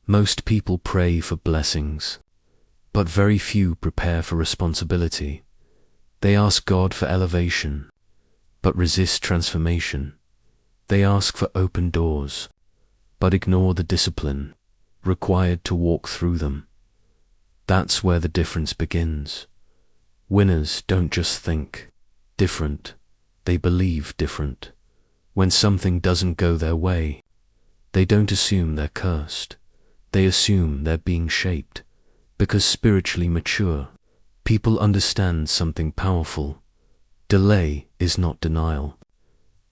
Most people pray for blessings, but very few prepare for responsibility. They ask God for elevation, but resist transformation. They ask for open doors, but ignore the discipline required to walk through them. That's where the difference begins. Winners don't just think different, they believe different. When something doesn't go their way, they don't assume they're cursed. They assume they're being shaped, because spiritually mature people understand something powerful. Delay is not denial.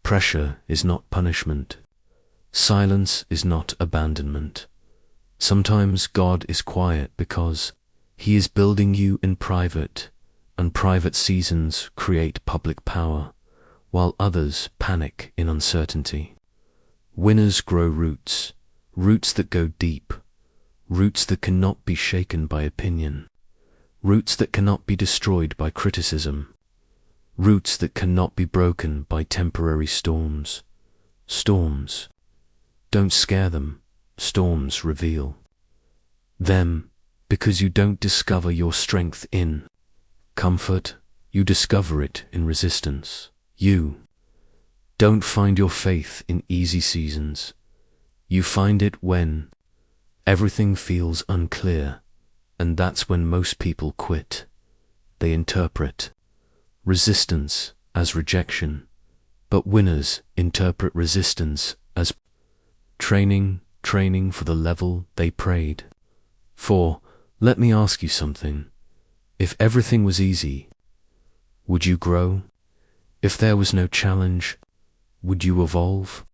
Pressure is not punishment. Silence is not abandonment. Sometimes God is quiet because He is building you in private, and private seasons create public power, while others panic in uncertainty. Winners grow roots, roots that go deep, roots that cannot be shaken by opinion, roots that cannot be destroyed by criticism, roots that cannot be broken by temporary storms. Storms don't scare them, storms reveal them, because you don't discover your strength in comfort, you discover it in resistance. You don't find your faith in easy seasons. You find it when everything feels unclear, and that's when most people quit. They interpret resistance as rejection, but winners interpret resistance as training for the level they prayed for. Let me ask you something. If everything was easy, would you grow? If there was no challenge, would you evolve?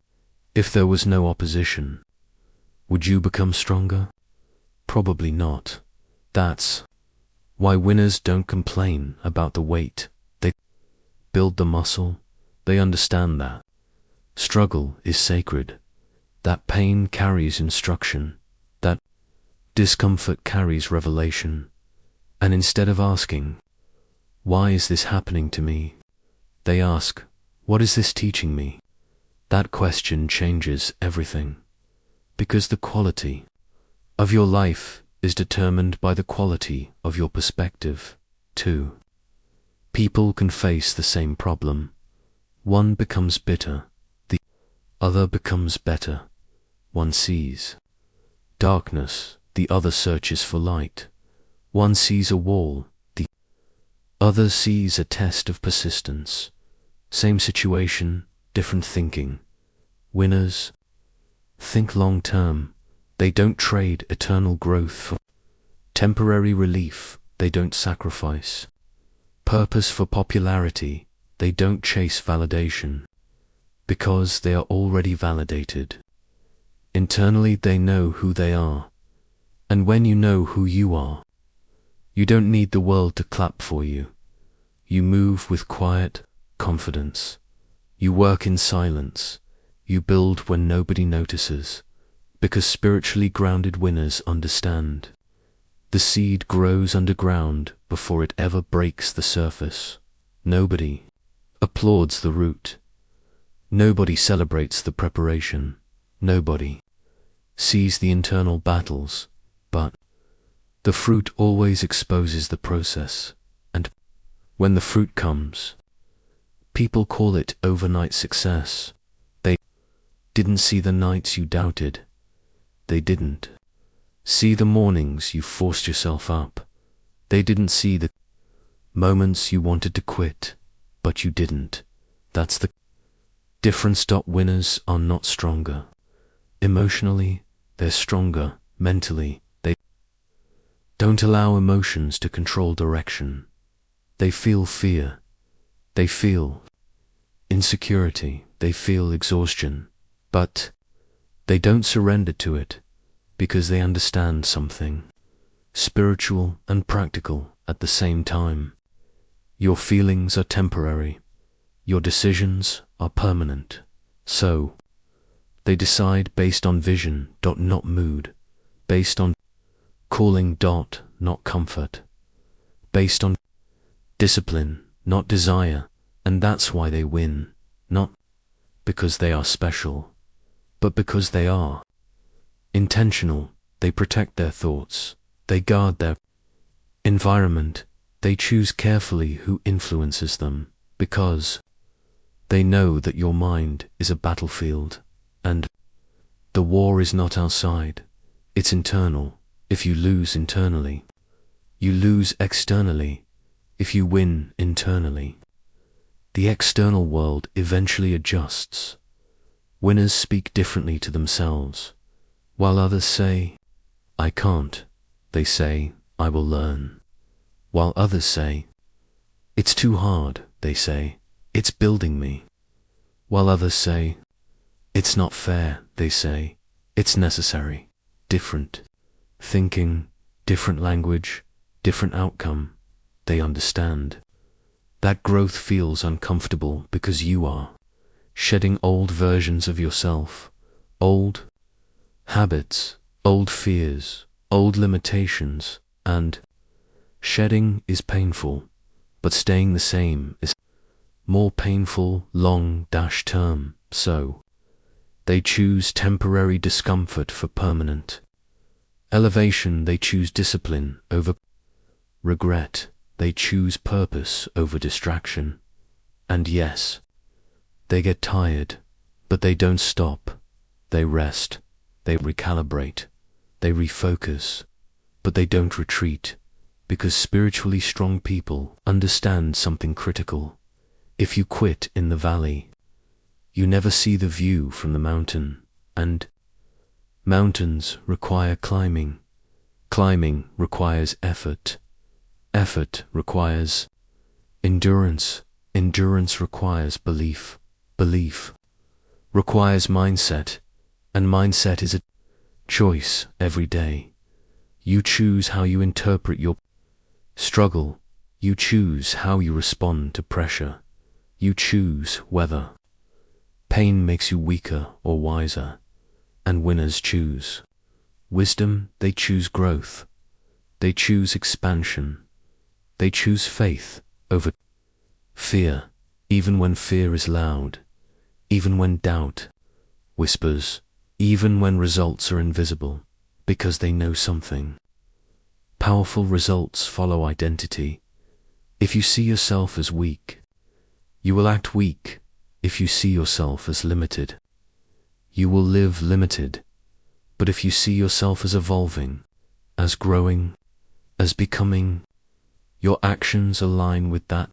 If there was no opposition, would you become stronger? Probably not. That's why winners don't complain about the weight. They build the muscle. They understand that struggle is sacred, that pain carries instruction, that discomfort carries revelation. And instead of asking, "Why is this happening to me?" they ask, "What is this teaching me?" That question changes everything, because the quality of your life is determined by the quality of your perspective, too. People can face the same problem. One becomes bitter, the other becomes better. One sees darkness, the other searches for light. One sees a wall, the other sees a test of persistence. Same situation, different thinking. Winners think long term. They don't trade eternal growth for temporary relief. They don't sacrifice purpose for popularity. They don't chase validation, because they are already validated. Internally they know who they are. And when you know who you are, you don't need the world to clap for you. You move with quiet confidence. You work in silence. You build when nobody notices, because spiritually grounded winners understand. The seed grows underground before it ever breaks the surface. Nobody applauds the root. Nobody celebrates the preparation. Nobody sees the internal battles, but the fruit always exposes the process. And when the fruit comes, people call it overnight success. They didn't see the nights you doubted. They didn't see the mornings you forced yourself up. They didn't see the moments you wanted to quit, but you didn't. That's the difference. Winners are not stronger emotionally, they're stronger mentally. They don't allow emotions to control direction. They feel fear. They feel insecurity. They feel exhaustion. But they don't surrender to it, because they understand something spiritual and practical at the same time. Your feelings are temporary. Your decisions are permanent. So they decide based on vision, not mood, based on calling, not comfort, based on discipline, not desire. And that's why they win, not because they are special, but because they are intentional. They protect their thoughts. They guard their environment. They choose carefully who influences them, because they know that your mind is a battlefield, and the war is not outside, it's internal. If you lose internally, you lose externally. If you win internally, the external world eventually adjusts. Winners speak differently to themselves. While others say, I can't, they say, I will learn. While others say, it's too hard, they say, it's building me. While others say, it's not fair, they say, it's necessary. Different thinking, different language, different outcome. They understand. That growth feels uncomfortable because you are shedding old versions of yourself, old habits, old fears, old limitations, and shedding is painful, but staying the same is more painful long-term. So they choose temporary discomfort for permanent elevation. They choose discipline over regret. They choose purpose over distraction. And yes, they get tired, but they don't stop. They rest, they recalibrate, they refocus, but they don't retreat, because spiritually strong people understand something critical. If you quit in the valley, you never see the view from the mountain, and mountains require climbing. Climbing requires effort. Effort requires endurance. Endurance requires belief. Belief requires mindset, and mindset is a choice every day. You choose how you interpret your struggle. You choose how you respond to pressure. You choose whether pain makes you weaker or wiser. And winners choose wisdom. They choose growth. They choose expansion. They choose faith over fear, even when fear is loud, even when doubt whispers, even when results are invisible, because they know something. Powerful results follow identity. If you see yourself as weak, you will act weak. If you see yourself as limited, you will live limited. But if you see yourself as evolving, as growing, as becoming, your actions align with that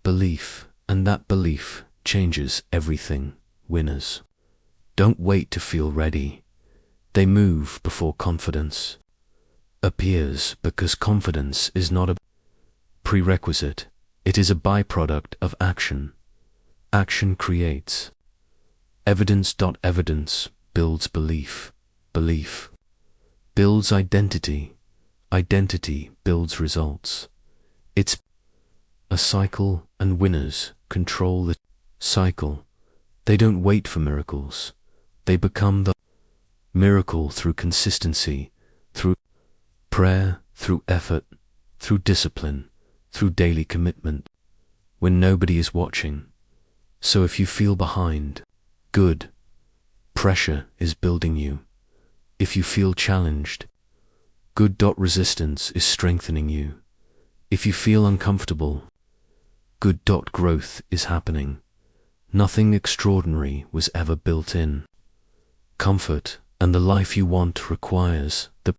belief, and that belief changes everything. Winners don't wait to feel ready. They move before confidence appears, because confidence is not a prerequisite. It is a byproduct of action. Action creates evidence. Evidence builds belief. Belief builds identity. Identity builds results. It's a cycle, and winners control the cycle. They don't wait for miracles. They become the miracle through consistency, through prayer, through effort, through discipline, through daily commitment, when nobody is watching. So if you feel behind, good. Pressure is building you. If you feel challenged, good. Resistance is strengthening you. If you feel uncomfortable, good. Growth is happening. Nothing extraordinary was ever built in comfort, and the life you want requires the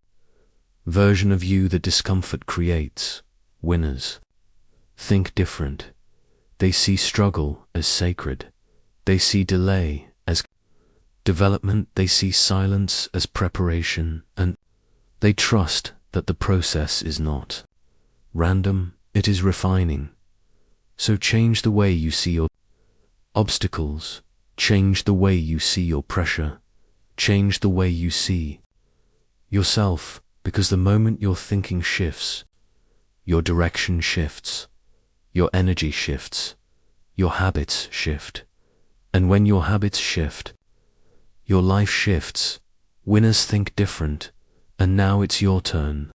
version of you that discomfort creates. Winners think different. They see struggle as sacred. They see delay as development. They see silence as preparation, and they trust that the process is not random, it is refining. So change the way you see your obstacles. Change the way you see your pressure. Change the way you see yourself, because the moment your thinking shifts, your direction shifts, your energy shifts, your habits shift. And when your habits shift, your life shifts. Winners think different, and now it's your turn.